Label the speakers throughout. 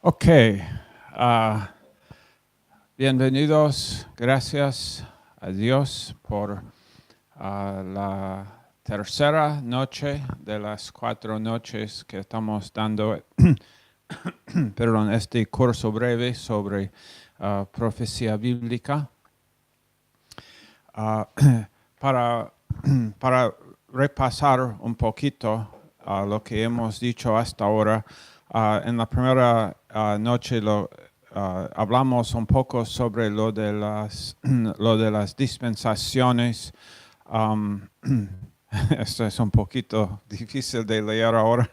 Speaker 1: Ok, ah, bienvenidos, gracias a Dios por la tercera noche de las 4 noches que estamos dando, perdón, este curso breve sobre profecía bíblica. Para repasar un poquito lo que hemos dicho hasta ahora, en la primera noche hablamos un poco sobre lo de las dispensaciones. Esto es un poquito difícil de leer ahora.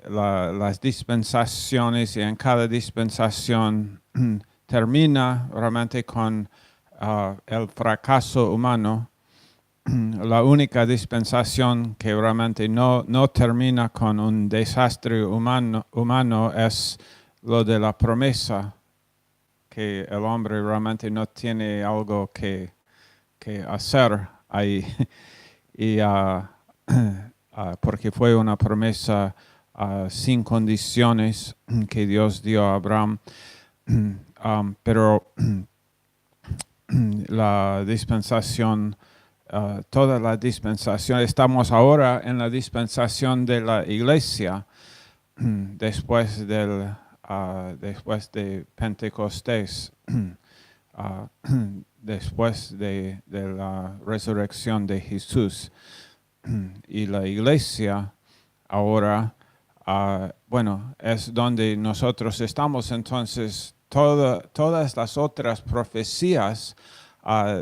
Speaker 1: Las dispensaciones, y en cada dispensación termina realmente con el fracaso humano. La única dispensación que realmente no termina con un desastre humano es lo de la promesa, que el hombre realmente no tiene algo que hacer ahí. Y porque fue una promesa sin condiciones que Dios dio a Abraham. Pero la dispensación, toda la dispensación, estamos ahora en la dispensación de la iglesia después de Pentecostés, después de la resurrección de Jesús. Y la iglesia ahora, es donde nosotros estamos. Entonces, todas las otras profecías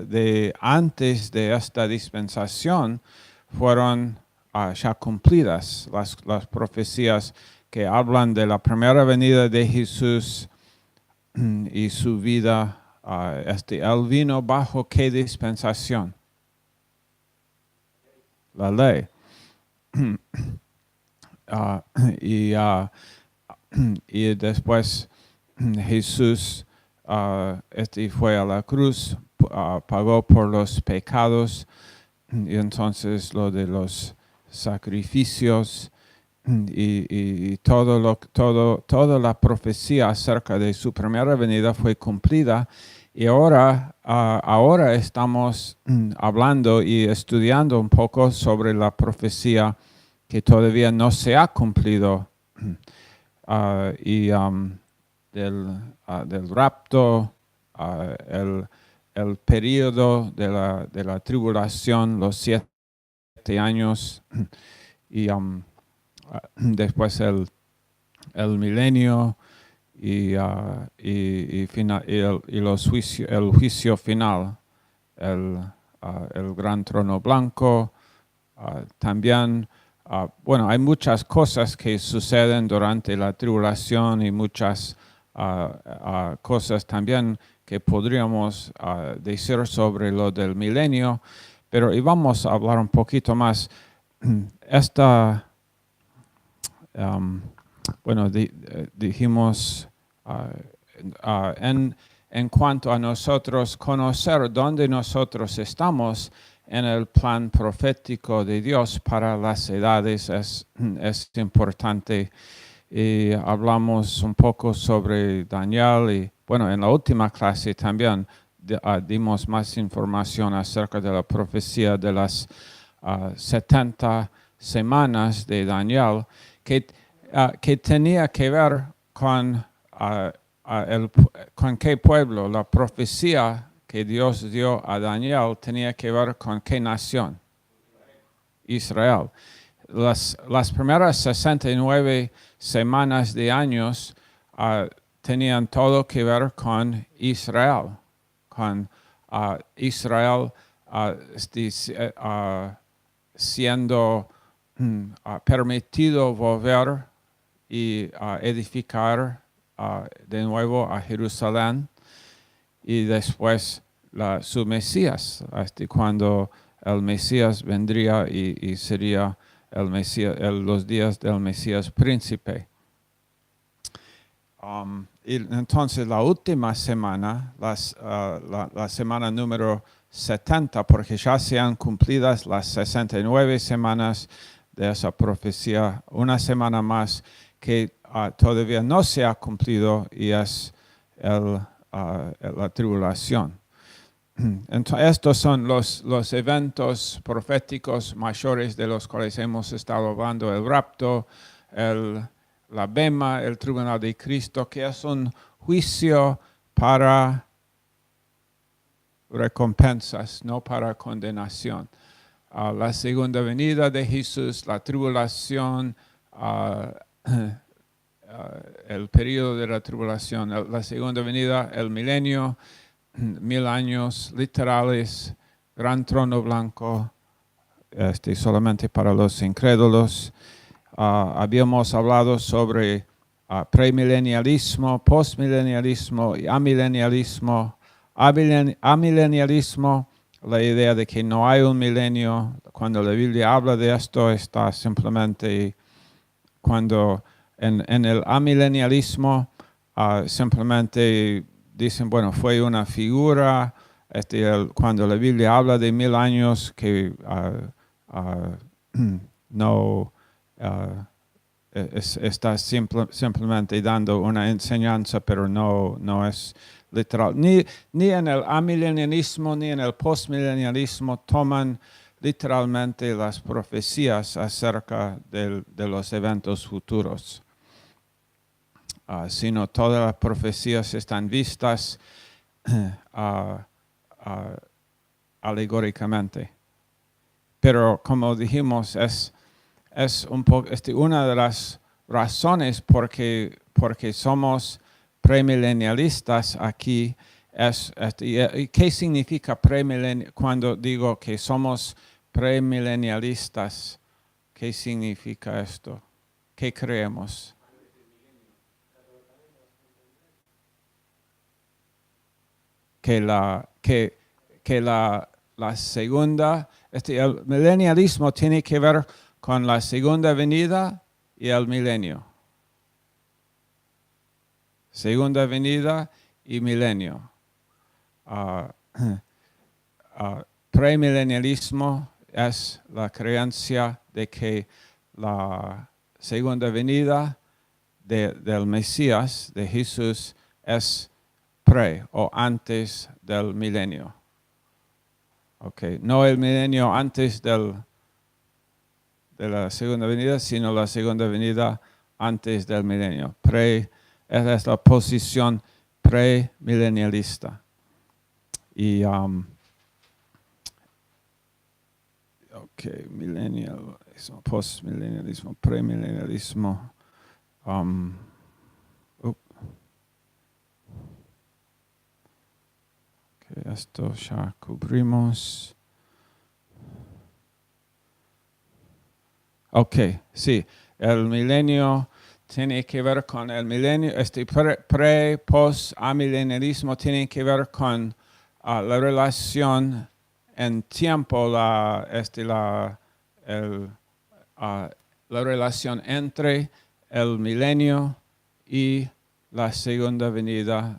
Speaker 1: de antes de esta dispensación fueron ya cumplidas. Las profecías que hablan de la primera venida de Jesús y su vida. Él vino bajo qué dispensación? La ley. Y después Jesús fue a la cruz, pagó por los pecados, y entonces lo de los sacrificios y toda la profecía acerca de su primera venida fue cumplida. Y ahora estamos hablando y estudiando un poco sobre la profecía que todavía no se ha cumplido, del rapto, el periodo de la tribulación, los 7 años, y después el milenio y el juicio final, el gran trono blanco. También, hay muchas cosas que suceden durante la tribulación y muchas cosas también que podríamos decir sobre lo del milenio, pero vamos a hablar un poquito más. Dijimos en cuanto a nosotros conocer dónde nosotros estamos en el plan profético de Dios para las edades es importante. Y hablamos un poco sobre Daniel y en la última clase también dimos más información acerca de la profecía de las 70 semanas de Daniel que tenía que ver con qué pueblo. La profecía que Dios dio a Daniel tenía que ver con qué nación. Israel. Las primeras 69 semanas de años tenían todo que ver con Israel. Con Israel siendo permitido volver y edificar de nuevo a Jerusalén, y después su Mesías, hasta cuando el Mesías vendría y sería el Mesías, los días del Mesías príncipe. Y entonces la última semana, la semana número 70, porque ya se han cumplidas las 69 semanas de esa profecía, una semana más que todavía no se ha cumplido y es la tribulación. Entonces, estos son los eventos proféticos mayores de los cuales hemos estado hablando: el rapto, la bema, el tribunal de Cristo, que es un juicio para recompensas, no para condenación. La segunda venida de Jesús, la tribulación, el periodo de la tribulación, la segunda venida, el milenio, 1000 años literales, gran trono blanco, solamente para los incrédulos. Habíamos hablado sobre premilenialismo, postmilenialismo y amilenialismo. Amilenialismo, la idea de que no hay un milenio. Cuando la Biblia habla de esto, está simplemente cuando en el amilenialismo simplemente dicen, bueno, fue una figura. Cuando la Biblia habla de 1000 años, que no está simplemente dando una enseñanza, pero no es literal. Ni en el amilenialismo ni en el postmilenialismo toman literalmente las profecías acerca de los eventos futuros, sino todas las profecías están vistas alegóricamente. Pero como dijimos, es un poco, una de las razones porque somos premilenialistas aquí. ¿Qué significa premilenial? Cuando digo que somos premilenialistas, ¿qué significa esto? ¿Qué creemos? Que la segunda, el milenialismo tiene que ver con la segunda venida y el milenio. Segunda venida y milenio. Premilenialismo es la creencia de que la segunda venida del Mesías, de Jesús, es o antes del milenio. Okay. No el milenio antes de la segunda venida, sino la segunda venida antes del milenio. Esa es la posición premilenialista. Y milenialismo, postmilenialismo, premilenialismo. Esto ya cubrimos. Ok, sí, el milenio tiene que ver con el milenio, post, amilenialismo tiene que ver con la relación en tiempo, la relación entre el milenio y la segunda venida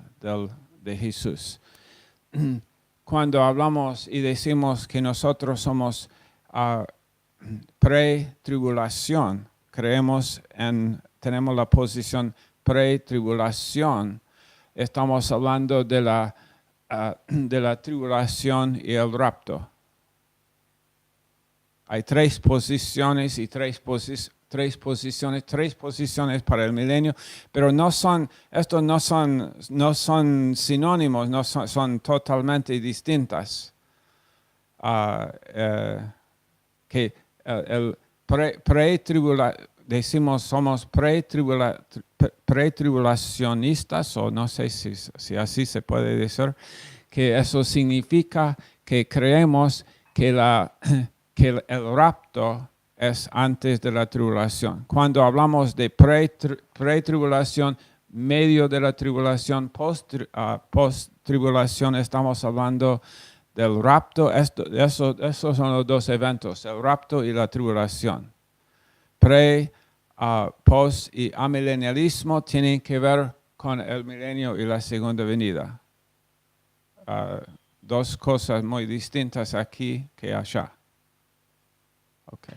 Speaker 1: de Jesús. Cuando hablamos y decimos que nosotros somos pre-tribulación, tenemos la posición pre-tribulación, estamos hablando de la tribulación y el rapto. Hay tres posiciones para el milenio, pero estos no son sinónimos, son totalmente distintas. Que el decimos somos pretribulacionistas, o no sé si así se puede decir, que eso significa que creemos que el rapto es antes de la tribulación. Cuando hablamos de pretribulación, medio de la tribulación, post-tribulación, estamos hablando del rapto. Esos son los dos eventos, el rapto y la tribulación. Post y amilenialismo tienen que ver con el milenio y la segunda venida. Dos cosas muy distintas aquí que allá. Okay.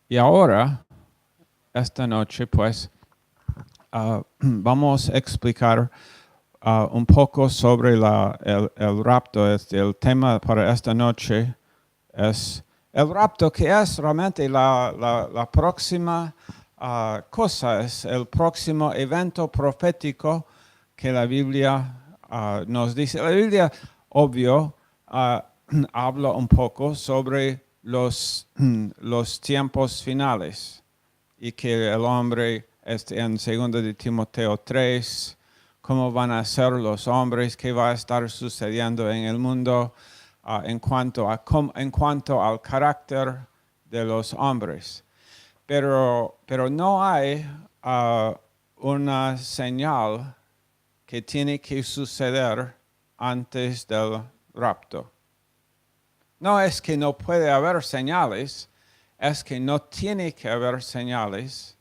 Speaker 1: Y ahora, esta noche, pues, vamos a explicar un poco sobre el rapto. El tema para esta noche es el rapto, que es realmente la próxima cosa, es el próximo evento profético que la Biblia nos dice. La Biblia, obvio, habla un poco sobre los tiempos finales y que el hombre, en 2 de Timoteo 3, cómo van a ser los hombres, qué va a estar sucediendo en el mundo en cuanto al carácter de los hombres. Pero no hay una señal que tiene que suceder antes del rapto. No es que no puede haber señales, es que no tiene que haber señales.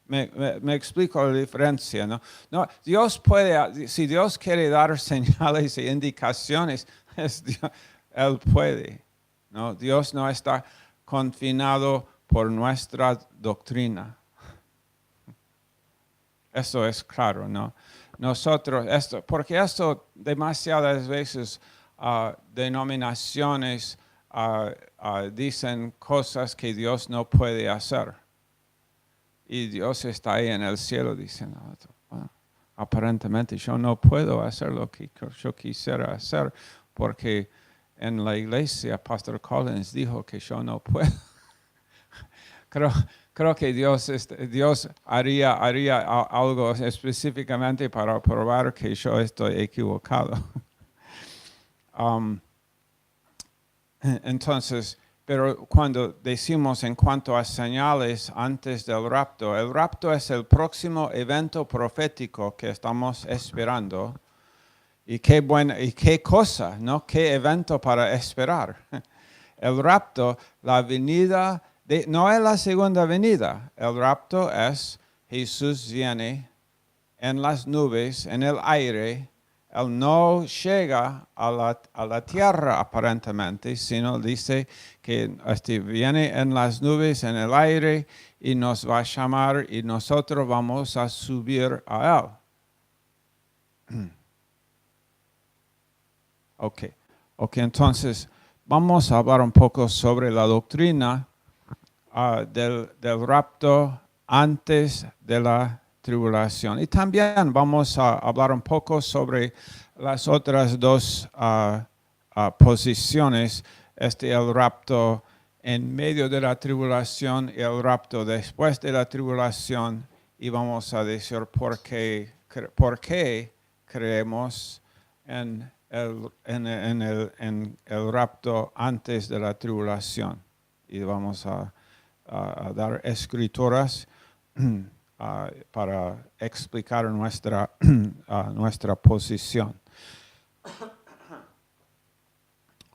Speaker 1: Me explico la diferencia, ¿no? No, Dios puede, si Dios quiere dar señales e indicaciones, Él puede, ¿no? Dios no está confinado por nuestra doctrina. Eso es claro, ¿no? Nosotros, porque esto demasiadas veces denominaciones dicen cosas que Dios no puede hacer. Y Dios está ahí en el cielo diciendo, bueno, aparentemente yo no puedo hacer lo que yo quisiera hacer porque en la iglesia Pastor Collins dijo que yo no puedo. Creo que Dios haría algo específicamente para probar que yo estoy equivocado. Entonces, pero cuando decimos en cuanto a señales antes del rapto, el rapto es el próximo evento profético que estamos esperando. Y qué cosa, ¿no? Qué evento para esperar. El rapto, la venida, no es la segunda venida. El rapto es Jesús viene en las nubes, en el aire. Él no llega a la tierra aparentemente, sino dice que viene en las nubes, en el aire, y nos va a llamar y nosotros vamos a subir a Él. Ok, entonces vamos a hablar un poco sobre la doctrina del rapto antes de la tribulación. Y también vamos a hablar un poco sobre las otras dos posiciones, el rapto en medio de la tribulación y el rapto después de la tribulación, y vamos a decir por qué creemos en el rapto antes de la tribulación. Y vamos a dar escrituras para explicar nuestra posición.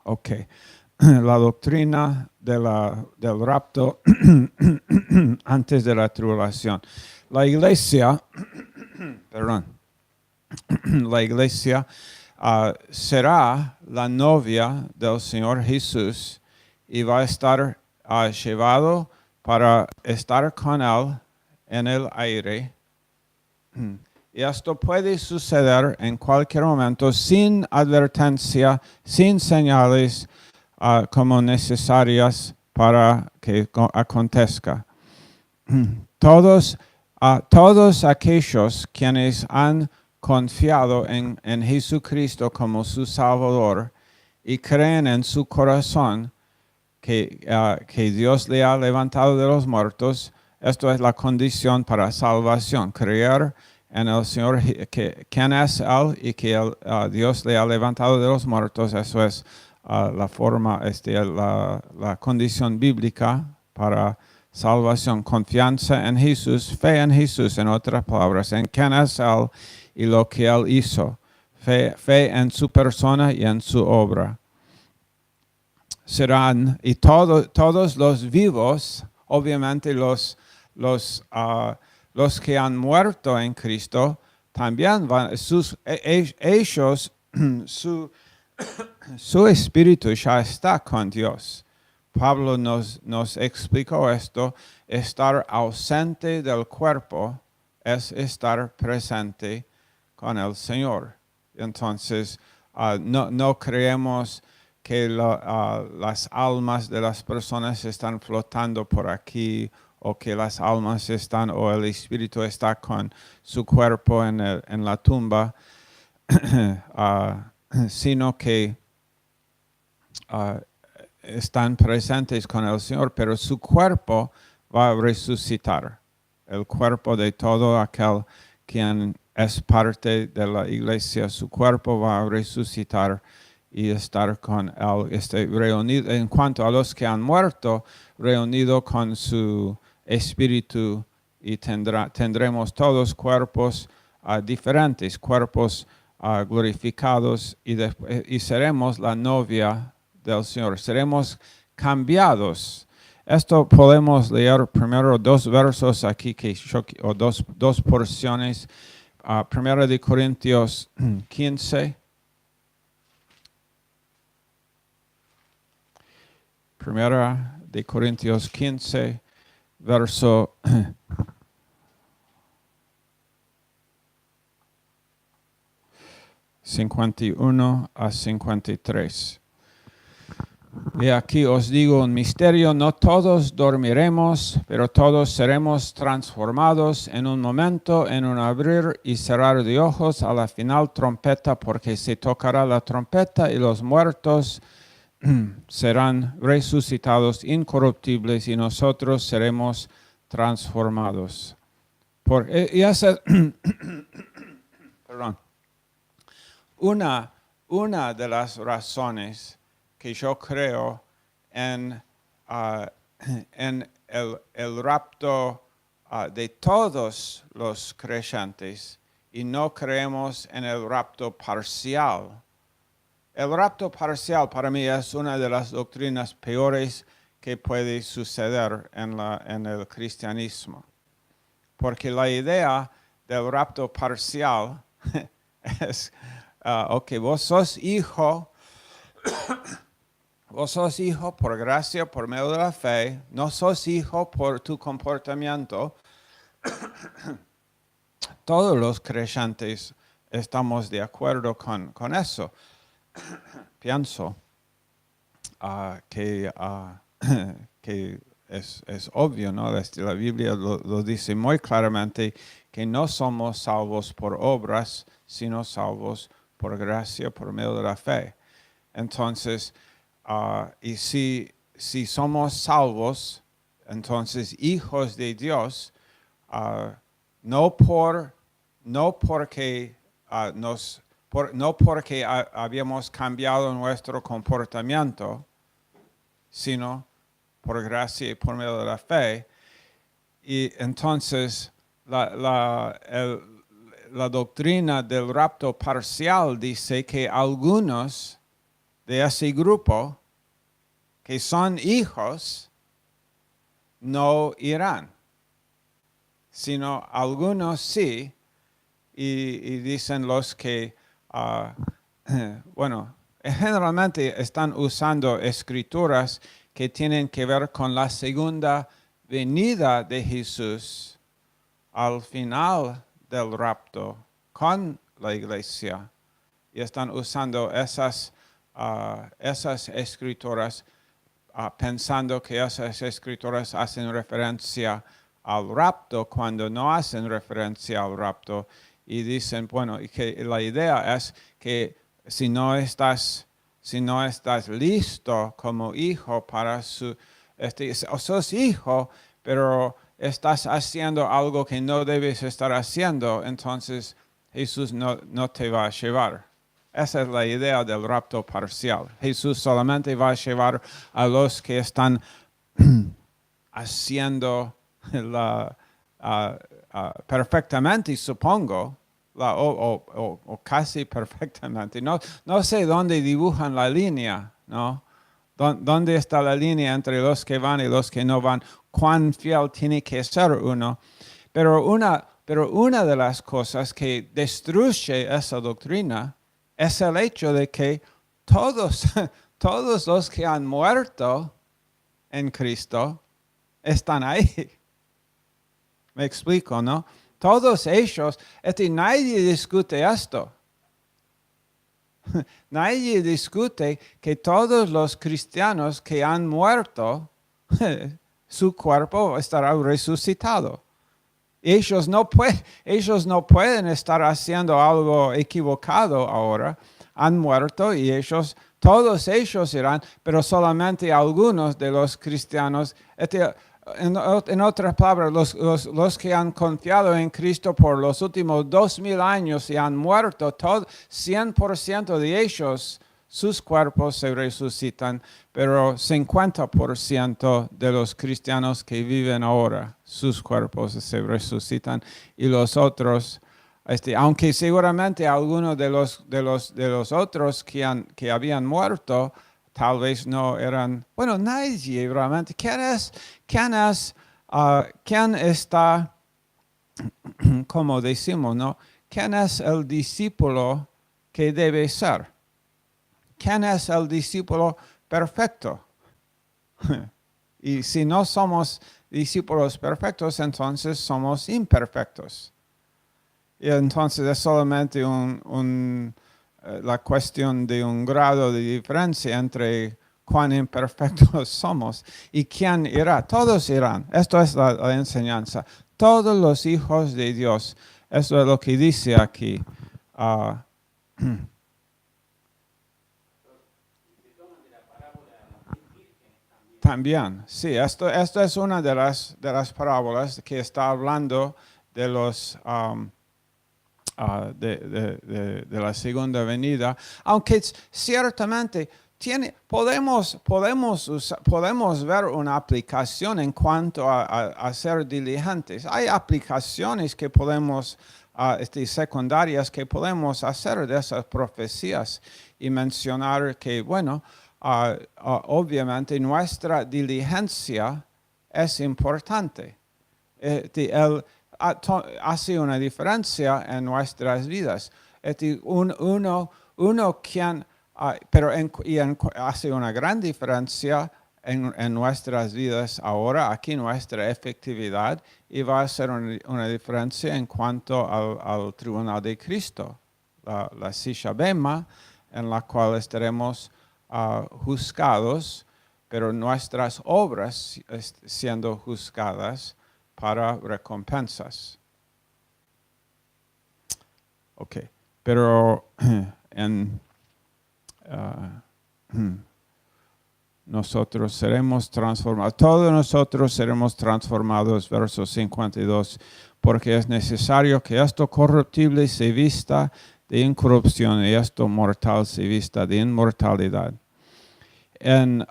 Speaker 1: Ok, la doctrina del rapto antes de la tribulación. La iglesia, la iglesia será la novia del Señor Jesús y va a estar llevado para estar con Él en el aire. Y esto puede suceder en cualquier momento sin advertencia, sin señales como necesarias para que acontezca. Todos aquellos quienes han confiado en Jesucristo como su Salvador y creen en su corazón que Dios le ha levantado de los muertos, esto es la condición para salvación, creer en el Señor, quién es Él y que Dios le ha levantado de los muertos. Eso es la forma, la condición bíblica para salvación, confianza en Jesús, fe en Jesús, en otras palabras, en quién es Él y lo que Él hizo, fe en su persona y en su obra. Serán, y todos los vivos, obviamente los que han muerto en Cristo, también van, ellos, su espíritu ya está con Dios, Pablo nos explicó esto, estar ausente del cuerpo es estar presente con el Señor. Entonces, no creemos que las almas de las personas están flotando por aquí, o que las almas están, o el espíritu está con su cuerpo en la tumba, sino que están presentes con el Señor, pero su cuerpo va a resucitar. El cuerpo de todo aquel quien es parte de la iglesia, su cuerpo va a resucitar y estar con él, reunido. En cuanto a los que han muerto, reunido con su espíritu, y tendremos todos cuerpos diferentes, cuerpos glorificados, y seremos la novia del Señor. Seremos cambiados. Esto podemos leer primero 2 versos aquí, o dos porciones. Primera de Corintios 15. Primera de Corintios 15, verso 51 a 53. Y aquí os digo un misterio: no todos dormiremos, pero todos seremos transformados en un momento, en un abrir y cerrar de ojos, a la final trompeta, porque se tocará la trompeta y los muertos serán resucitados incorruptibles y nosotros seremos transformados. Perdón. Una de las razones que yo creo en el rapto de todos los creyentes, y no creemos en el rapto parcial. El rapto parcial para mí es una de las doctrinas peores que puede suceder en el cristianismo. Porque la idea del rapto parcial es, ok, vos sos hijo por gracia, por medio de la fe, no sos hijo por tu comportamiento. Todos los creyentes estamos de acuerdo con eso. Pienso que es obvio, ¿no? La Biblia lo dice muy claramente, que no somos salvos por obras, sino salvos por gracia, por medio de la fe. Entonces, y si somos salvos, entonces hijos de Dios, no porque habíamos cambiado nuestro comportamiento, sino por gracia y por medio de la fe. Y entonces la doctrina del rapto parcial dice que algunos de ese grupo que son hijos no irán, sino algunos sí. Y dicen los que, generalmente están usando escrituras que tienen que ver con la segunda venida de Jesús al final del rapto con la iglesia. Y están usando esas escrituras, pensando que esas escrituras hacen referencia al rapto, cuando no hacen referencia al rapto. Y dicen, y que la idea es que si no estás listo como hijo para sos hijo, pero estás haciendo algo que no debes estar haciendo, entonces Jesús no te va a llevar. Esa es la idea del rapto parcial. Jesús solamente va a llevar a los que están haciendo perfectamente, supongo, o casi perfectamente. No sé dónde dibujan la línea, ¿no? ¿Dónde está la línea entre los que van y los que no van? ¿Cuán fiel tiene que ser uno? Pero una de las cosas que destruye esa doctrina es el hecho de que todos los que han muerto en Cristo están ahí. Me explico, ¿no? Todos ellos, nadie discute esto. Nadie discute que todos los cristianos que han muerto, su cuerpo estará resucitado. Ellos no pueden estar haciendo algo equivocado ahora. Han muerto y todos ellos irán, pero solamente algunos de los cristianos, en otras palabras, los que han confiado en Cristo por los últimos 2000 años y han muerto, 100% de ellos, sus cuerpos se resucitan, pero 50% de los cristianos que viven ahora, sus cuerpos se resucitan y los otros, aunque seguramente algunos de los otros que habían muerto, tal vez no eran, bueno, nadie realmente. ¿Quién está, como decimos, no? ¿Quién es el discípulo que debe ser? ¿Quién es el discípulo perfecto? Y si no somos discípulos perfectos, entonces somos imperfectos. Y entonces es solamente la cuestión de un grado de diferencia entre cuán imperfectos somos y quién irá. Todos irán. Esto es la enseñanza. Todos los hijos de Dios. Eso es lo que dice aquí. También, sí, esto es una de las parábolas que está hablando de de la segunda venida, aunque ciertamente podemos ver una aplicación en cuanto a ser diligentes. Hay aplicaciones que secundarias que podemos hacer de esas profecías y mencionar que, bueno, obviamente nuestra diligencia es importante. Hace una diferencia en nuestras vidas. Hace una gran diferencia en nuestras vidas ahora, aquí nuestra efectividad, y va a ser una diferencia en cuanto al tribunal de Cristo, la silla bema, en la cual estaremos juzgados, pero nuestras obras siendo juzgadas para recompensas. Ok, pero nosotros seremos transformados, todos nosotros seremos transformados, verso 52, porque es necesario que esto corruptible se vista de incorrupción y esto mortal se vista de inmortalidad. En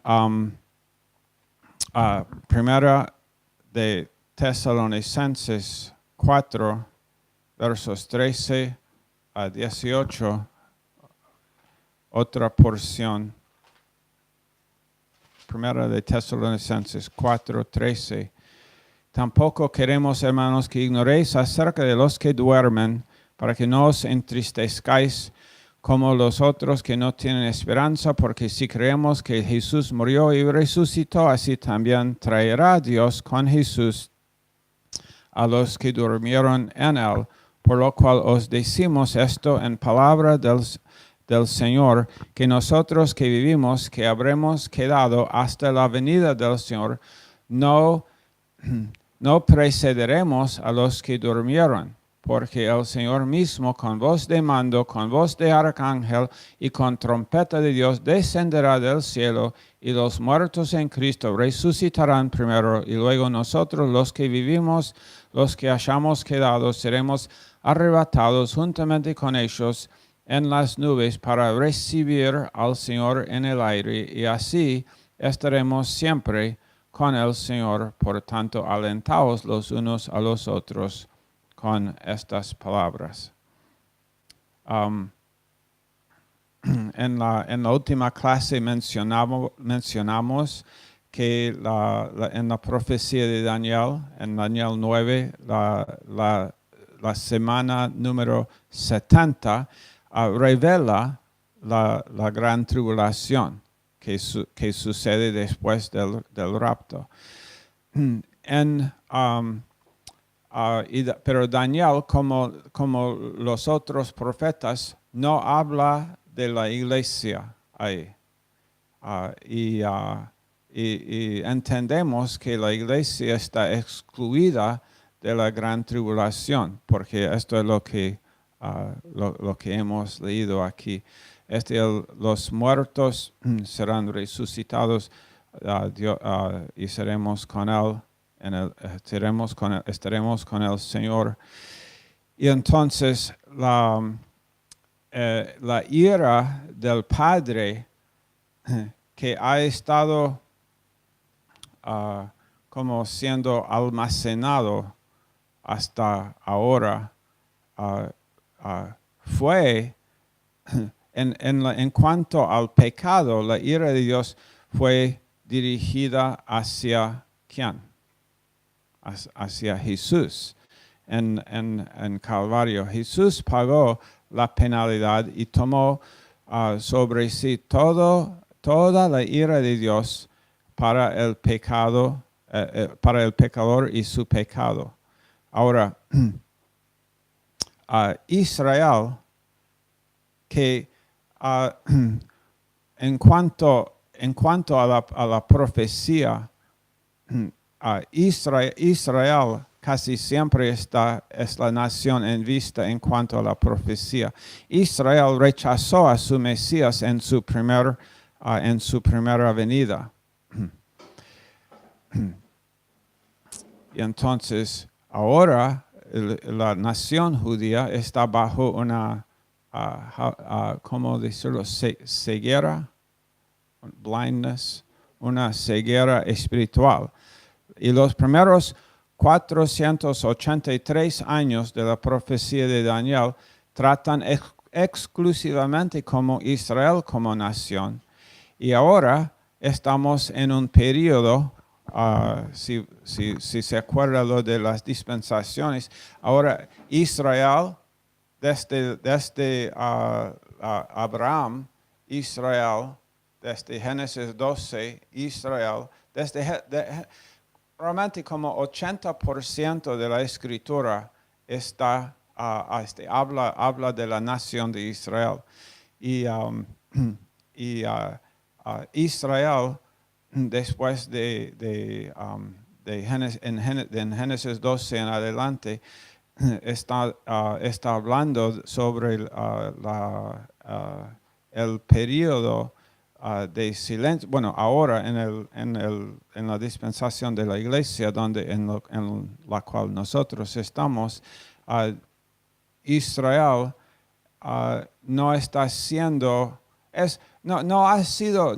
Speaker 1: primera de Tesalonicenses 4, versos 13 a 18, otra porción. Primera de Tesalonicenses 4, 13. Tampoco queremos, hermanos, que ignoréis acerca de los que duermen, para que no os entristezcáis como los otros que no tienen esperanza, porque si creemos que Jesús murió y resucitó, así también traerá Dios con Jesús a los que durmieron en él. Por lo cual os decimos esto en palabra del Señor, que nosotros que vivimos, que habremos quedado hasta la venida del Señor, no precederemos a los que durmieron, porque el Señor mismo con voz de mando, con voz de arcángel y con trompeta de Dios descenderá del cielo, y los muertos en Cristo resucitarán primero, y luego nosotros los que vivimos, los que hayamos quedado, seremos arrebatados juntamente con ellos en las nubes para recibir al Señor en el aire, y así estaremos siempre con el Señor. Por tanto, alentaos los unos a los otros con estas palabras. En la última clase mencionamos que en la profecía de Daniel, en Daniel 9, la semana número 70, revela la gran tribulación que sucede después del rapto. Pero Daniel, como los otros profetas, no habla de la iglesia ahí. Y entendemos que la iglesia está excluida de la gran tribulación, porque esto es lo que hemos leído aquí. Los muertos serán resucitados y seremos con él. Estaremos con el Señor. Y entonces la ira del Padre que ha estado como siendo almacenado hasta ahora fue en cuanto al pecado, la ira de Dios fue dirigida hacia ¿quién? Hacia Jesús en Calvario. Jesús pagó la penalidad y tomó sobre sí toda la ira de Dios para el pecado, para el pecador y su pecado. Ahora, Israel, que en cuanto a la profecía, Israel casi siempre es la nación en vista en cuanto a la profecía. Israel rechazó a su Mesías en su primera venida. Y entonces, ahora la nación judía está bajo una, ¿cómo decirlo? Ceguera, blindness, una ceguera espiritual. Y los primeros 483 años de la profecía de Daniel tratan exclusivamente como Israel como nación. Y ahora estamos en un periodo, si se acuerda lo de las dispensaciones, ahora Israel, desde Abraham, Israel, desde Génesis 12, Israel, realmente como 80% de la escritura habla de la nación de Israel. Y Israel, después en Génesis 12 en adelante, está hablando sobre el periodo de silencio. Bueno, ahora en la dispensación de la iglesia, en la cual nosotros estamos, Israel no está siendo, no ha sido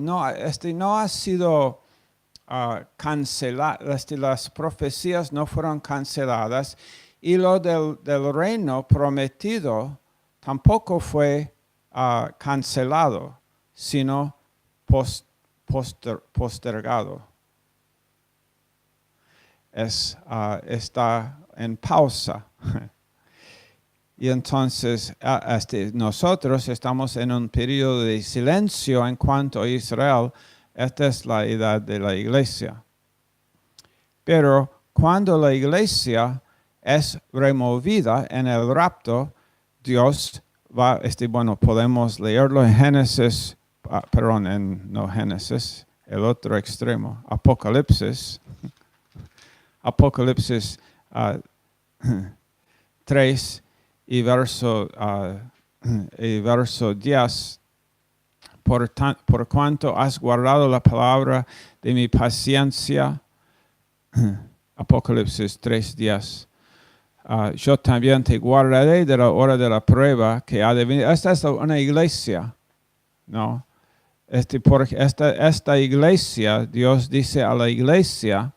Speaker 1: cancelado, las profecías no fueron canceladas y lo del reino prometido tampoco fue cancelado, sino postergado. Está en pausa. Y entonces nosotros estamos en un periodo de silencio en cuanto a Israel. Esta es la edad de la iglesia. Pero cuando la iglesia es removida en el rapto, Dios va, podemos leerlo en Génesis, no Génesis, el otro extremo, Apocalipsis 3 y verso 10. Por cuanto has guardado la palabra de mi paciencia, Apocalipsis 3:10. Yo también te guardaré de la hora de la prueba que ha de venir. Esta es una iglesia, ¿no? Porque esta iglesia, Dios dice a la iglesia,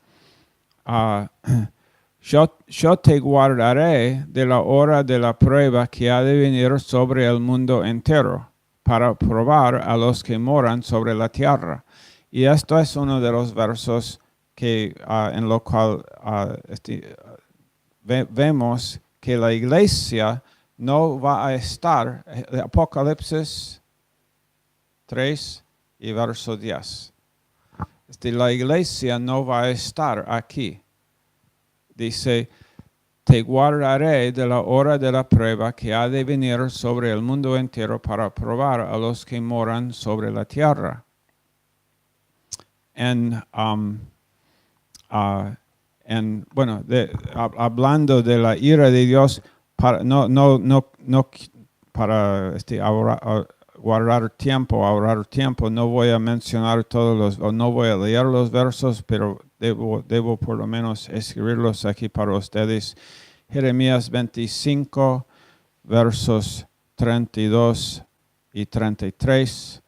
Speaker 1: yo te guardaré de la hora de la prueba que ha de venir sobre el mundo entero, para probar a los que moran sobre la tierra. Y esto es uno de los versos que en lo cual vemos que la iglesia no va a estar, Apocalipsis 3 y verso 10. La iglesia no va a estar aquí. Dice, te guardaré de la hora de la prueba que ha de venir sobre el mundo entero para probar a los que moran sobre la tierra. Hablando de la ira de Dios, para ahorrar tiempo, no voy a mencionar no voy a leer los versos, pero debo por lo menos escribirlos aquí para ustedes. Jeremías 25, versos 32 y 33.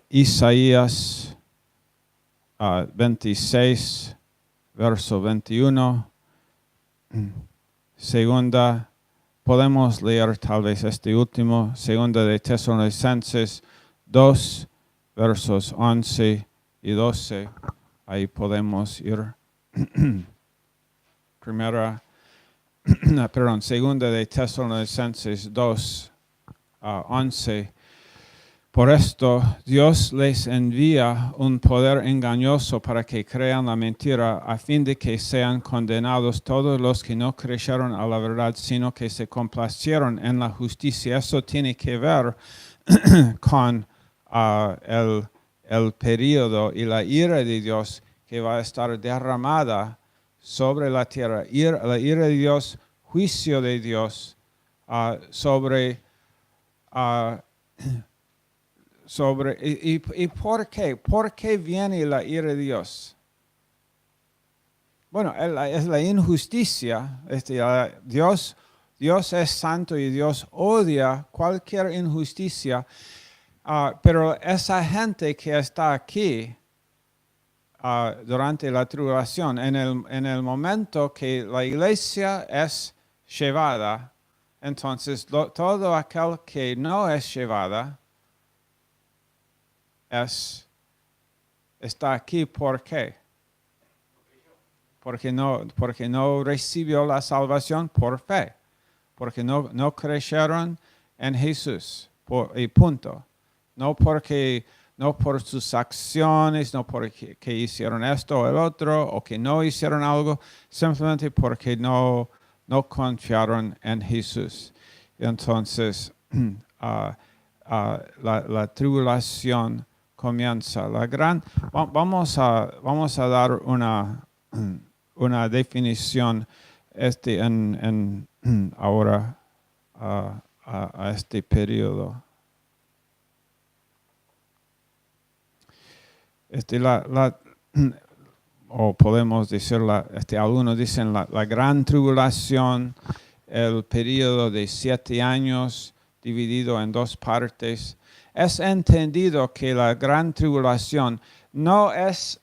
Speaker 1: Isaías 26, verso 21. Segunda, podemos leer tal vez este último, segunda de Tesalonicenses 2, versos 11 y 12. Ahí podemos ir. Segunda de Tesalonicenses 2, 11. Por esto, Dios les envía un poder engañoso para que crean la mentira, a fin de que sean condenados todos los que no creyeron a la verdad, sino que se complacieron en la justicia. Eso tiene que ver con el periodo y la ira de Dios que va a estar derramada sobre la tierra. La ira de Dios, juicio de Dios sobre... ¿Y por qué? ¿Por qué viene la ira de Dios? Bueno, es la injusticia. Dios es santo y Dios odia cualquier injusticia. Pero esa gente que está aquí durante la tribulación, en el momento que la iglesia es llevada, entonces todo aquel que no es llevada, está aquí. ¿Por qué? Porque no recibió la salvación por fe. Porque no creyeron en Jesús. Y punto. No por sus acciones, no porque hicieron esto o el otro, o que no hicieron algo, simplemente porque no confiaron en Jesús. Entonces, la tribulación comienza. Vamos a dar una definición ahora a este periodo. O podemos decir, algunos dicen la gran tribulación, el periodo de 7 años dividido en 2 partes. Es entendido que la gran tribulación no es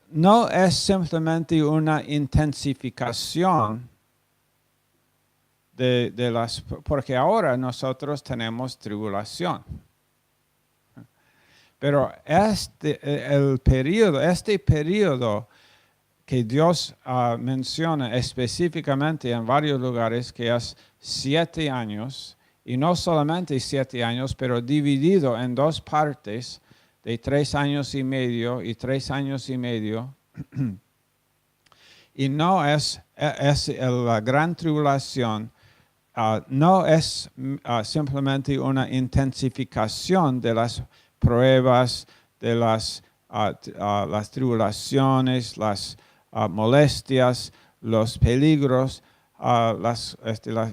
Speaker 1: simplemente una intensificación porque ahora nosotros tenemos tribulación. Pero este periodo que Dios menciona específicamente en varios lugares, que es 7 años, y no solamente 7 años, pero dividido en 2 partes de 3 años y medio y 3 años y medio. Y no es la gran tribulación, no es simplemente una intensificación de las pruebas, de las tribulaciones, las molestias, los peligros,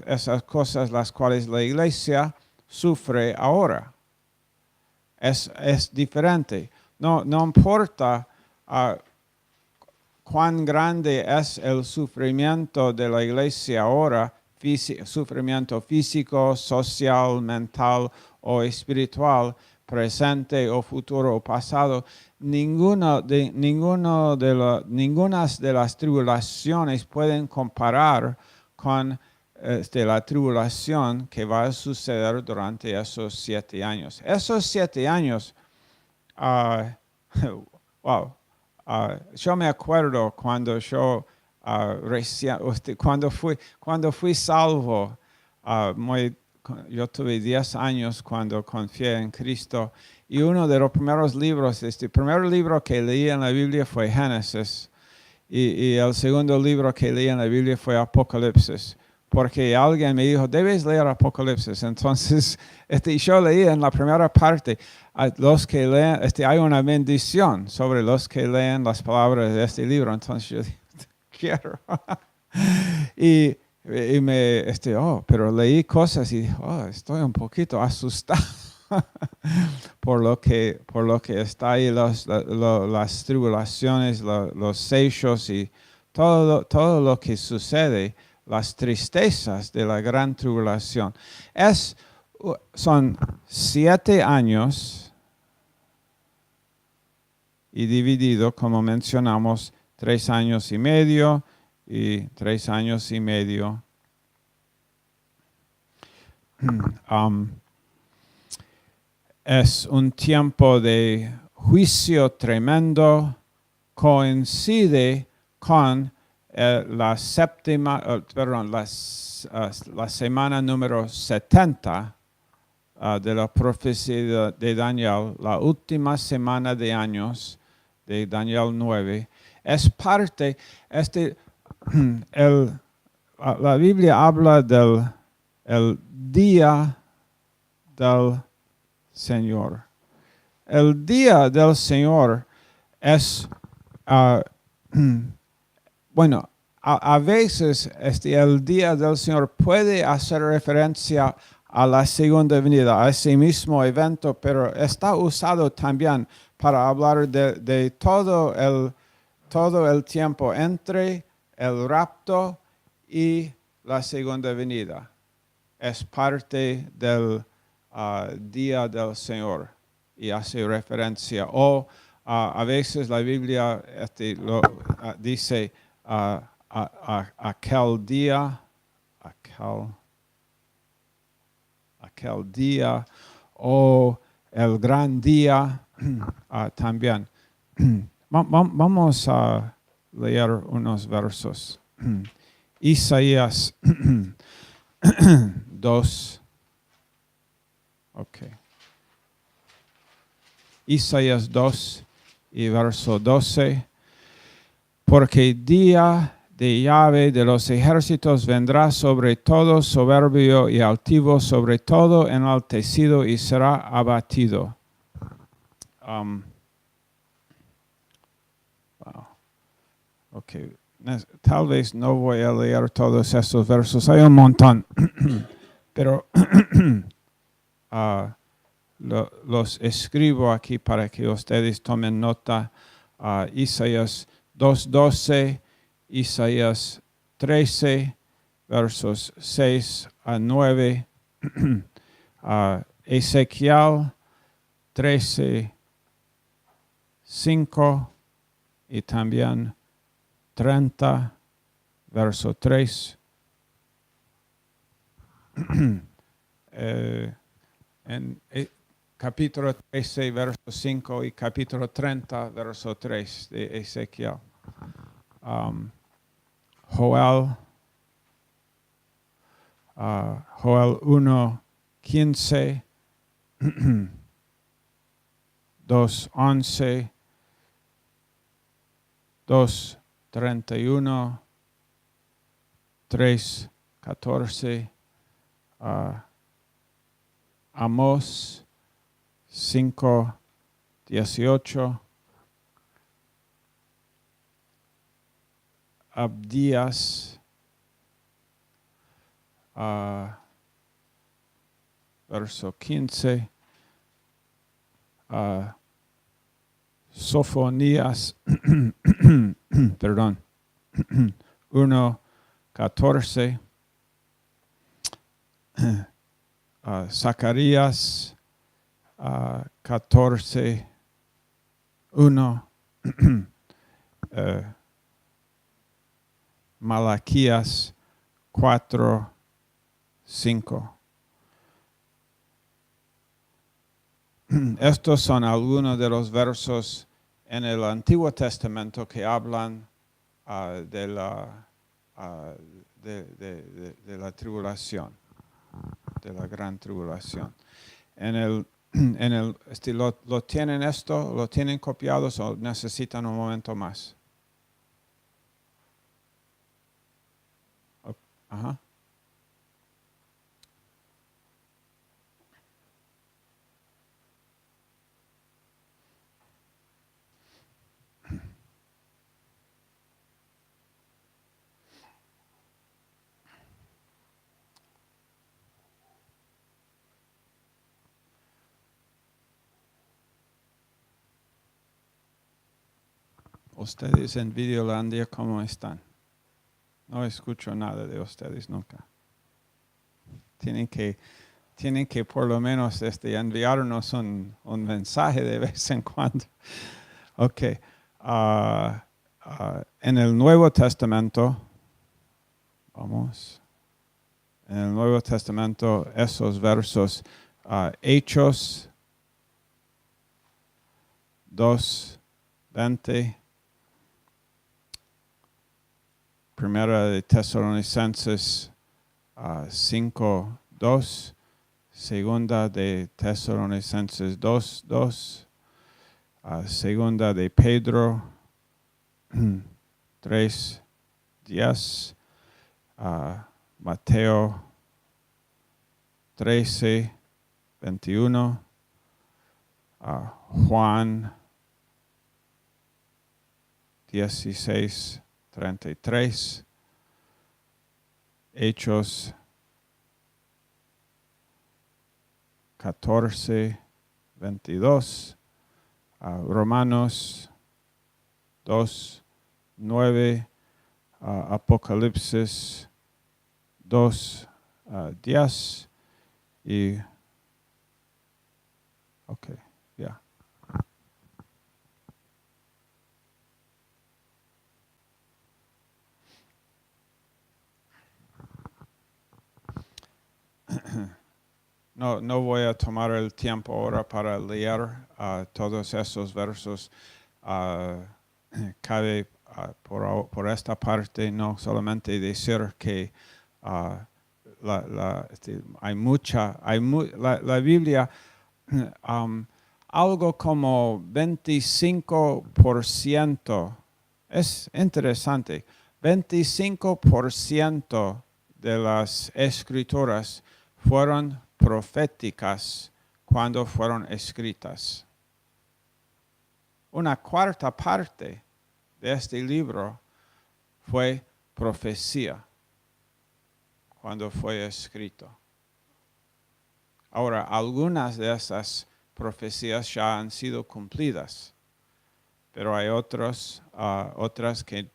Speaker 1: esas cosas las cuales la iglesia sufre ahora. Es diferente. No importa cuán grande es el sufrimiento de la iglesia ahora, sufrimiento físico, social, mental o espiritual, presente o futuro o pasado. Ninguna de las tribulaciones pueden comparar con la tribulación que va a suceder durante esos 7 años. Esos 7 años, yo me acuerdo cuando cuando fui salvo, muy yo tuve 10 años cuando confié en Cristo. Y uno de los primeros libros, el primer libro que leí en la Biblia fue Génesis. Y el segundo libro que leí en la Biblia fue Apocalipsis. Porque alguien me dijo, debes leer Apocalipsis. Entonces, yo leí en la primera parte, a los que leen, hay una bendición sobre los que leen las palabras de este libro. Entonces yo dije, quiero. Pero leí cosas y dije, estoy un poquito asustado por lo que está ahí, las tribulaciones, los sellos y todo lo que sucede, las tristezas de la gran tribulación. Son 7 años y dividido, como mencionamos, 3 años y medio y 3 años y medio. Es un tiempo de juicio tremendo, coincide con la semana número 70 de la profecía de Daniel, la última semana de años de Daniel 9. Es parte, la Biblia habla del día del Señor. El día del Señor es, bueno, a veces el día del Señor puede hacer referencia a la segunda venida, a ese mismo evento, pero está usado también para hablar de todo el tiempo entre el rapto y la segunda venida. Es parte del día del Señor y hace referencia. O a veces la Biblia dice aquel día o el gran día también. Vamos a leer unos versos. Isaías 2. Okay. Isaías 2 y verso 12. Porque día de Yahvé de los ejércitos vendrá sobre todo soberbio y altivo, sobre todo enaltecido y será abatido. Wow. Okay. Tal vez no voy a leer todos esos versos, hay un montón, pero los escribo aquí para que ustedes tomen nota. Isaías 2:12, Isaías 13, versos 6 a 9, Ezequiel 13:5 y también 30, verso 3. En capítulo 13, verso 5 y capítulo 30, verso 3 de Ezequiel. Joel 1:15, 2:11, 2:31, 3:14, Amós 5:18, Abdías verso 15, Sofonías perdón 1:14, Zacarías 14:1, Malaquías 4:5. Estos son algunos de los versos en el Antiguo Testamento que hablan de la tribulación. de la gran tribulación. ¿Lo tienen esto? ¿Lo tienen copiados o necesitan un momento más? Ajá. Ustedes en Videolandia, ¿cómo están? No escucho nada de ustedes nunca. Tienen que por lo menos enviarnos un mensaje de vez en cuando. Ok. En el Nuevo Testamento, vamos. En el Nuevo Testamento, esos versos, Hechos 2:20. Primera de Tesalonicenses 5:2, segunda de Tesalonicenses 2:2, segunda de Pedro 3:10, Mateo 13:21, Juan 16:33, Hechos 14:22, Romanos 2:9, Apocalipsis 2:10 y ok, ya. No voy a tomar el tiempo ahora para leer todos esos versos. Cabe por esta parte no solamente decir que la Biblia, algo como 25%, es interesante, 25% de las escrituras fueron proféticas cuando fueron escritas. Una cuarta parte de este libro fue profecía cuando fue escrito. Ahora, algunas de esas profecías ya han sido cumplidas, pero hay otras que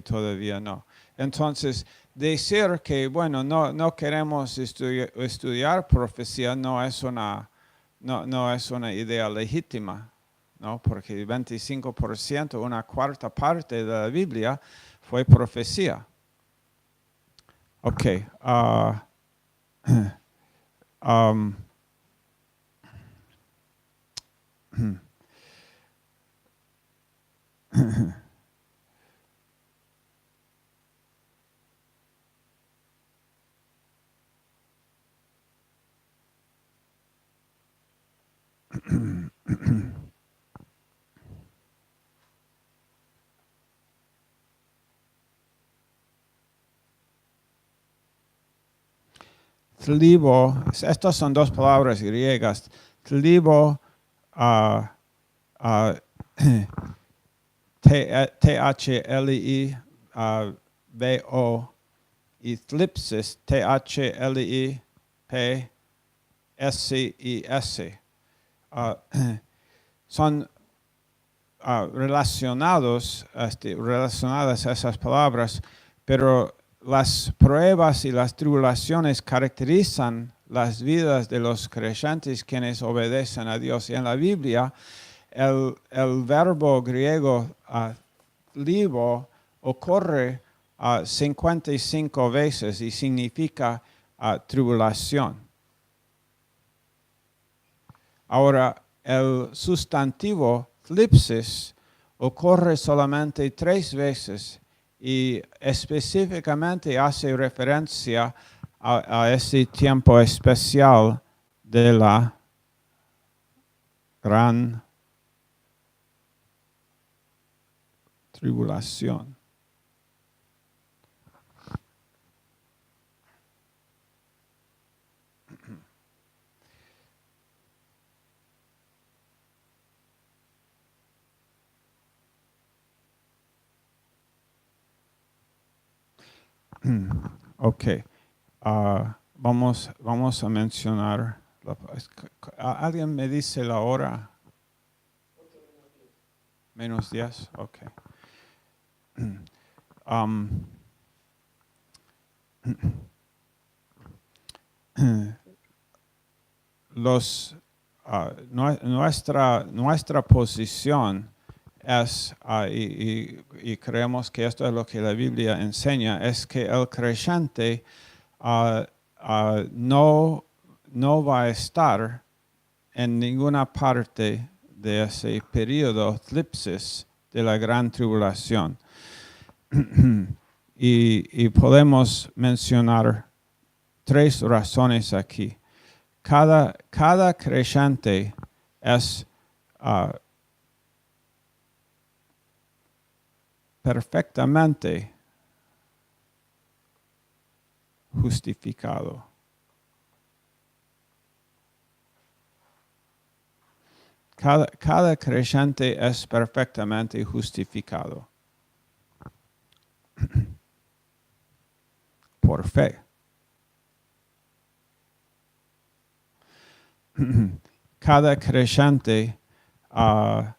Speaker 1: todavía no. Entonces, decir que, bueno, no queremos estudiar profecía no es una idea legítima, ¿no? Porque 25%, una cuarta parte de la Biblia fue profecía. Ok. Tlibo, estas son dos palabras griegas. Tlibo, T-H-L-I-B-O, y thlipsis, T-H-L-I-P-S-I-S. Son relacionadas esas palabras, pero las pruebas y las tribulaciones caracterizan las vidas de los creyentes quienes obedecen a Dios. Y en la Biblia, el verbo griego libo ocurre 55 veces y significa tribulación. Ahora, el sustantivo thlipsis ocurre solamente 3 veces y específicamente hace referencia a ese tiempo especial de la gran tribulación. Ok. Vamos a mencionar. ¿Alguien me dice la hora? Menos 10. Ok. Nuestra posición es, y creemos que esto es lo que la Biblia enseña, es que el creyente no va a estar en ninguna parte de ese periodo eclipsis de la gran tribulación. y podemos mencionar 3 razones aquí. Cada creyente es perfectamente justificado. Cada creyente es perfectamente justificado por fe. Cada creyente ha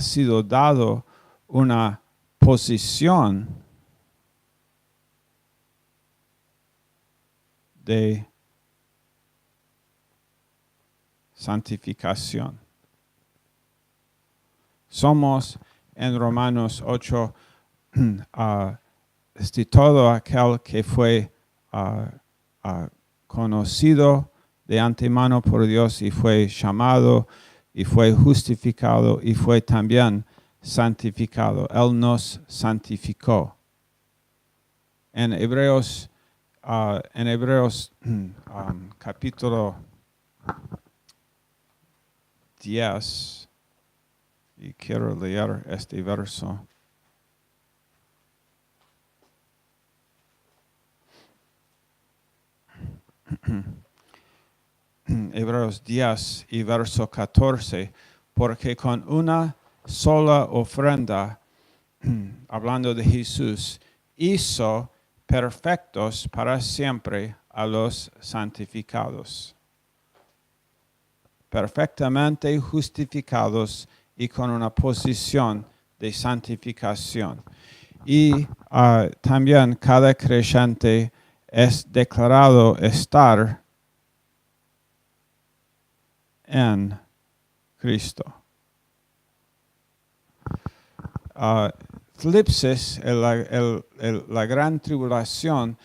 Speaker 1: sido dado una posición de santificación. Somos en Romanos 8, todo aquel que fue conocido de antemano por Dios y fue llamado y fue justificado y fue también santificado. Él nos santificó. En Hebreos capítulo 10, y quiero leer este verso. Hebreos 10 y verso 14, porque con una sola ofrenda, hablando de Jesús, hizo perfectos para siempre a los santificados. Perfectamente justificados y con una posición de santificación. Y también cada creyente es declarado estar en Cristo. Eclipsis, la gran tribulación,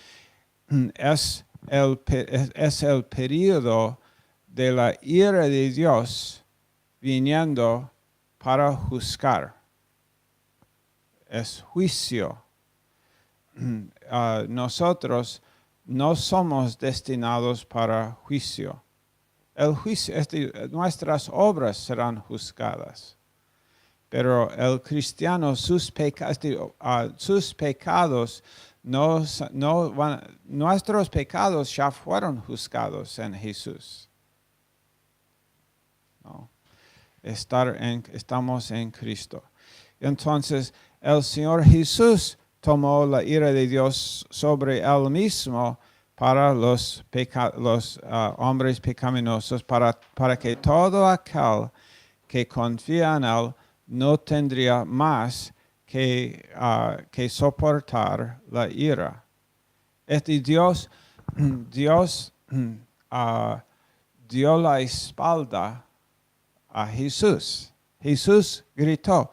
Speaker 1: es el periodo de la ira de Dios viniendo para juzgar. Es juicio. Nosotros no somos destinados para juicio. El juicio, nuestras obras serán juzgadas. Pero el cristiano, sus pecados, nuestros pecados ya fueron juzgados en Jesús. ¿No? Estamos en Cristo. Entonces, el Señor Jesús tomó la ira de Dios sobre él mismo para los hombres pecaminosos, para que todo aquel que confía en él no tendría más que soportar la ira. Dios dio la espalda a Jesús. Jesús gritó: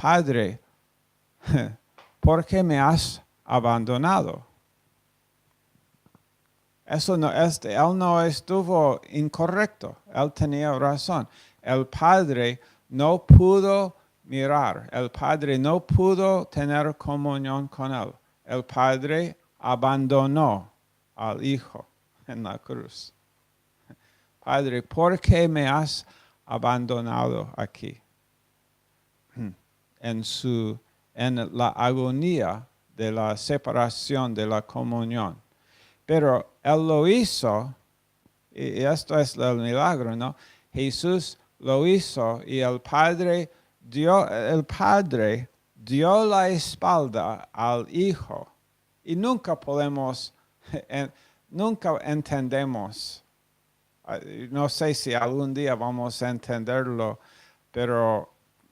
Speaker 1: Padre, ¿por qué me has abandonado? Él no estuvo incorrecto, él tenía razón. El Padre no pudo mirar, el Padre no pudo tener comunión con él. El Padre abandonó al Hijo en la cruz. Padre, ¿por qué me has abandonado aquí? En la agonía de la separación, de la comunión. Pero Él lo hizo, y esto es el milagro, ¿no? Jesús lo hizo y el Padre dio la espalda al Hijo. Y nunca nunca entendemos. No sé si algún día vamos a entenderlo, pero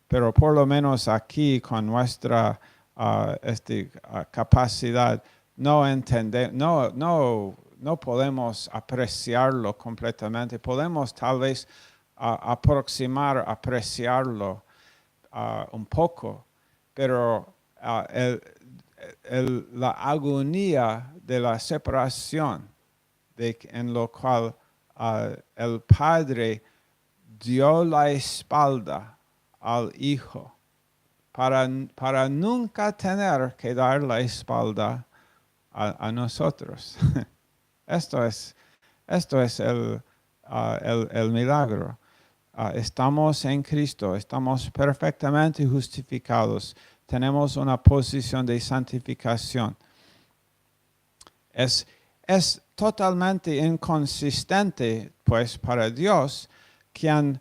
Speaker 1: por lo menos aquí con nuestra capacidad no podemos apreciarlo completamente. Podemos tal vez apreciarlo un poco, pero la agonía de la separación en lo cual el Padre dio la espalda al Hijo para nunca tener que dar la espalda a nosotros. Esto es el milagro. Estamos en Cristo, estamos perfectamente justificados, tenemos una posición de santificación. Es totalmente inconsistente, pues, para Dios, quien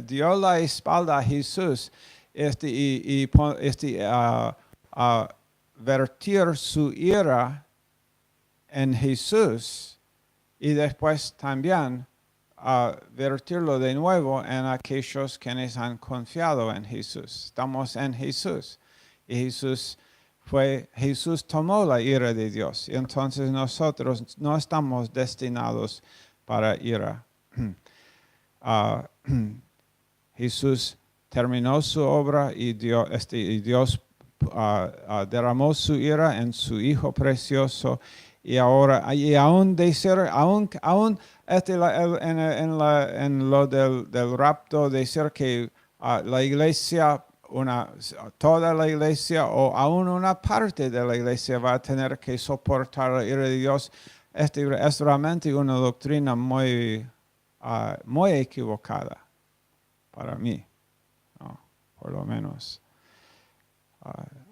Speaker 1: dio la espalda a Jesús y vertir su ira en Jesús y después también vertirlo de nuevo en aquellos quienes han confiado en Jesús. Estamos en Jesús y Jesús tomó la ira de Dios y entonces nosotros no estamos destinados para ira. Jesús terminó su obra y Dios derramó su ira en su Hijo precioso y ahora y aún en lo del rapto decir que la iglesia toda la iglesia o aún una parte de la iglesia va a tener que soportar la ira de Dios. Es realmente una doctrina muy equivocada para mí, ¿no? Por lo menos.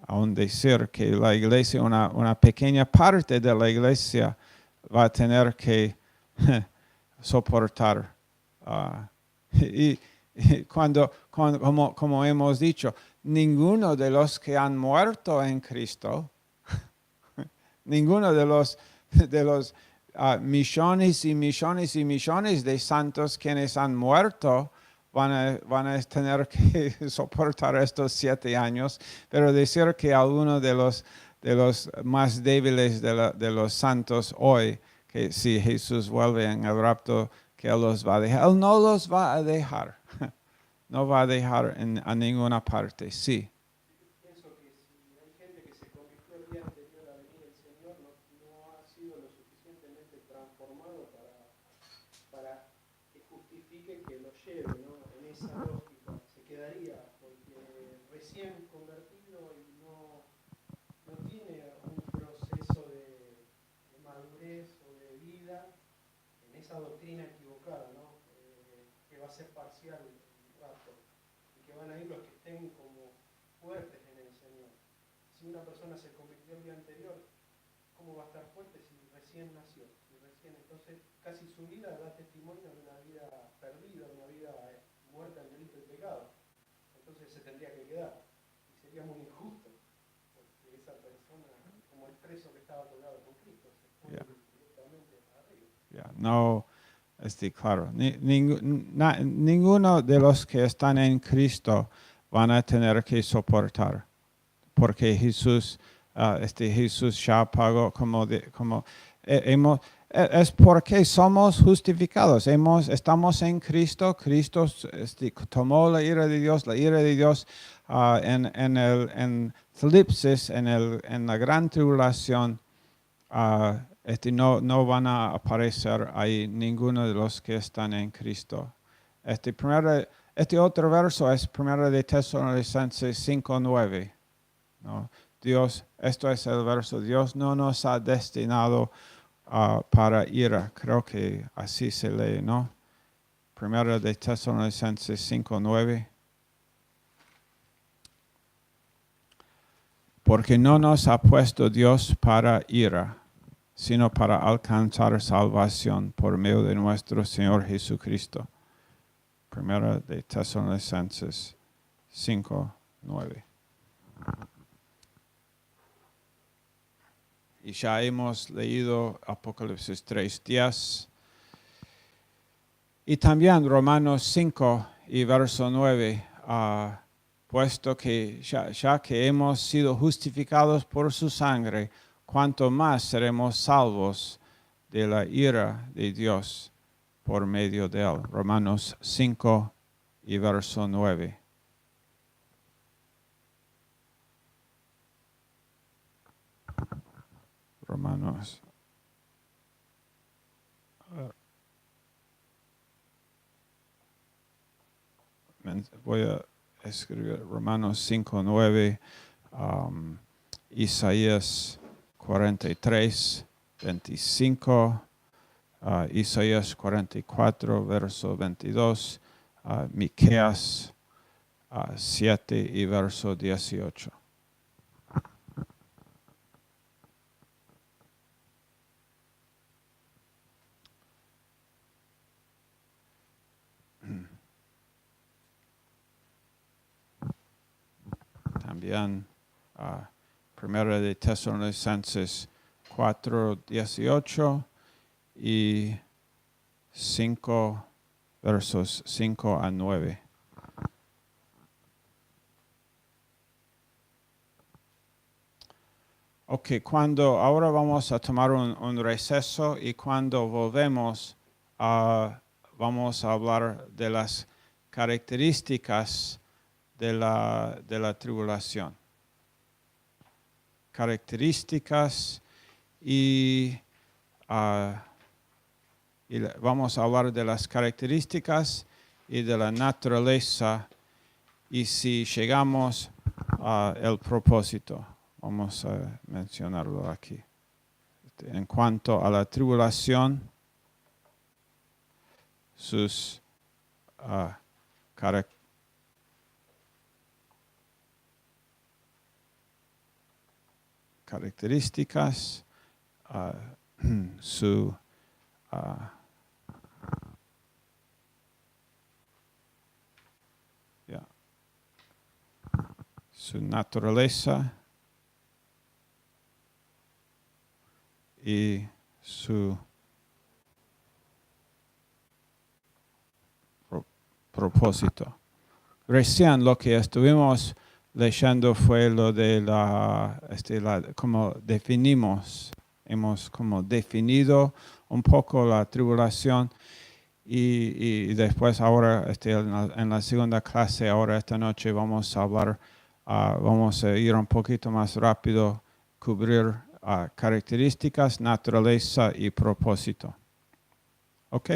Speaker 1: Aún decir que la iglesia, una pequeña parte de la iglesia va a tener que soportar. Y como hemos dicho, ninguno de los que han muerto en Cristo, ninguno de los millones y millones y millones de santos quienes han muerto van a tener que soportar estos 7 años, pero decir que algunos de los más débiles de los santos hoy, que si Jesús vuelve en el rapto, que Él los va a dejar. Él no los va a dejar. No va a dejar a ninguna parte, sí.
Speaker 2: Pienso que si hay gente que se convirtió el día anterior a venir el Señor, no ha sido lo suficientemente transformado para que justifique que lo lleve, ¿no? En esa lógica se quedaría, porque recién convertido y no tiene un proceso de madurez o de vida en esa doctrina equivocada, ¿no? Que va a ser parcial el rapto y que van a ir los que estén como fuertes en el Señor. Si una persona se convirtió el día anterior, ¿cómo va a estar fuerte si recién nació? Entonces casi su vida da testimonio de una vida perdida, una vida muerta en delito y pecado. Entonces se tendría que quedar y sería muy injusto, porque esa persona, como el preso que estaba colgado con Cristo, se fue directamente arriba.
Speaker 1: No, claro, ninguno de los que están en Cristo van a tener que soportar, porque Jesús ya pagó es porque somos justificados. Estamos en Cristo. Cristo tomó la ira de Dios. La ira de Dios en Filipsis, en la gran tribulación, no van a aparecer ahí ninguno de los que están en Cristo. Este otro verso es 1 de Tesalonicenses 5:9. ¿No? Dios, esto es el verso, Dios no nos ha destinado para ira. Creo que así se lee, ¿no? Primera de Tesalonicenses 5:9. Porque no nos ha puesto Dios para ira, sino para alcanzar salvación por medio de nuestro Señor Jesucristo. Primera de Tesalonicenses 5:9. Y ya hemos leído Apocalipsis 3:10. Y también Romanos 5 y verso 9. Puesto que ya que hemos sido justificados por su sangre, cuanto más seremos salvos de la ira de Dios por medio de él. Romanos 5 y verso 9. Romanos. Voy a escribir Romanos 5:9, Isaías 43, 25, Isaías 44, verso 22, Miqueas 7 y verso 18. También Primera de Tesalonicenses 4:18 y 5 versos 5 a 9. Ok, ahora vamos a tomar un receso y cuando volvemos vamos a hablar de las características de la tribulación. Características y vamos a hablar de las características y de la naturaleza y si llegamos al propósito. Vamos a mencionarlo aquí. En cuanto a la tribulación, sus características, su naturaleza y su propósito. Recién lo que estuvimos leyendo fue lo de como definimos, hemos como definido un poco la tribulación y después ahora en la segunda clase, ahora esta noche vamos a hablar, vamos a ir un poquito más rápido, cubrir características, naturaleza y propósito. ¿Ok?